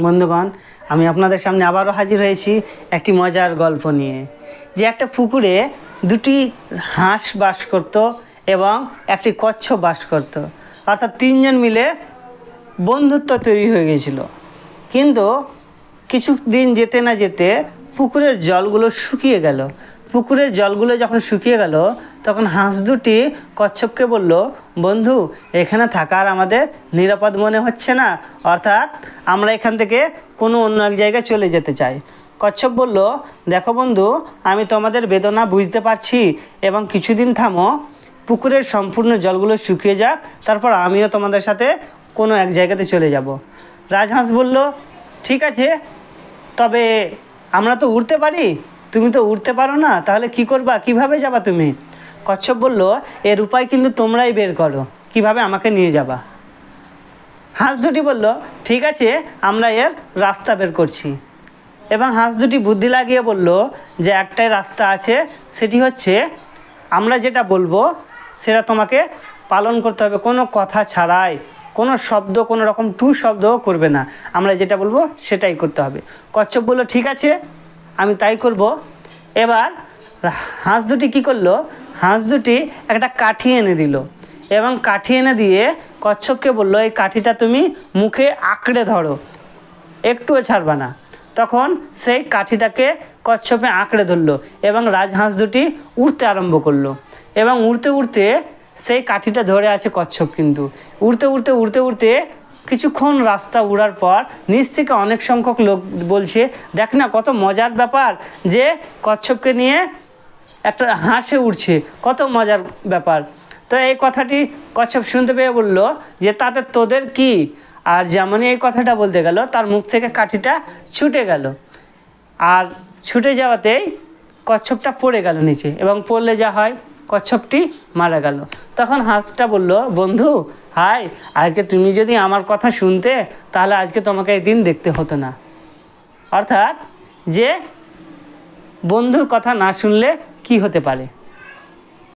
বন্ধুগণ, আমি আপনাদের সামনে আবারও হাজির হয়েছি একটি মজার গল্প নিয়ে। যে একটা পুকুরে দুটি হাঁস বাস করত এবং একটি কচ্ছপ বাস করত, অর্থাৎ তিনজন মিলে বন্ধুত্ব তৈরি হয়ে গেছিল। কিন্তু কিছুদিন যেতে না যেতে পুকুরের জলগুলো শুকিয়ে গেল। পুকুরের জলগুলো যখন শুকিয়ে গেল তখন হাঁস দুটি কচ্ছপকে বলল, বন্ধু, এখানে থাকার আমাদের নিরাপদ মনে হচ্ছে না, অর্থাৎ আমরা এখান থেকে কোনো অন্য এক জায়গায় চলে যেতে চাই। কচ্ছপ বলল, দেখো বন্ধু, আমি তোমাদের বেদনা বুঝতে পারছি এবং কিছুদিন থামো, পুকুরের সম্পূর্ণ জলগুলো শুকিয়ে যাক, তারপর আমিও তোমাদের সাথে কোনো এক জায়গাতে চলে যাব। রাজহাঁস বলল, ঠিক আছে, তবে আমরা তো উড়তে পারি, তুমি তো উড়তে পারো না, তাহলে কি করবা, কিভাবে যাবা তুমি? কচ্ছপ বলল, এর উপায় কিন্তু তোমরাই বের করো, কিভাবে আমাকে নিয়ে যাবা। হাঁস দুটি বলল, ঠিক আছে, আমরা এর রাস্তা বের করছি। এবং হাঁস দুটি বুদ্ধি লাগিয়ে বলল যে একটাই রাস্তা আছে, সেটি হচ্ছে আমরা যেটা বলবো সেটা তোমাকে পালন করতে হবে, কোনো কথা ছাড়াই, কোনো শব্দ, কোনো রকম টু শব্দও করবে না, আমরা যেটা বলবো সেটাই করতে হবে। কচ্ছপ বলল, ঠিক আছে, আমি তাই করব। এবার হাঁস দুটি কী করলো, হাঁস দুটি একটা কাঠি এনে দিল এবং কাঠি এনে দিয়ে কচ্ছপকে বলল, এই কাঠিটা তুমি মুখে আঁকড়ে ধরো, একটুও ছাড়বা না। তখন সেই কাঠিটাকে কচ্ছপে আঁকড়ে ধরলো এবং রাজহাঁস দুটি উড়তে আরম্ভ করলো। এবং উড়তে উড়তে সেই কাঠিটা ধরে আছে কচ্ছপ, কিন্তু উড়তে উড়তে উড়তে উড়তে কিছুক্ষণ রাস্তা উড়ার পর নিচ থেকে অনেক সংখ্যক লোক বলছে, দেখ না কত মজার ব্যাপার, যে কচ্ছপকে নিয়ে একটা হাঁসে উড়ছে, কত মজার ব্যাপার। তো এই কথাটি কচ্ছপ শুনতে পেয়ে বলল যে তাতে তোদের কি? আর যেমনই এই কথাটা বলতে গেল তার মুখ থেকে কাঠিটা ছুটে গেল, আর ছুটে যাওয়াতেই কচ্ছপটা পড়ে গেল নিচে, এবং পড়লে যা হয়, কচ্ছপটি মারা গেল। তখন হাঁসটা বলল, বন্ধু, হাই, আজকে তুমি যদি আমার কথা শুনতে তাহলে আজকে তোমাকে এই দিন দেখতে হতো না। অর্থাৎ যে বন্ধুর কথা না শুনলে কি হতে পারে।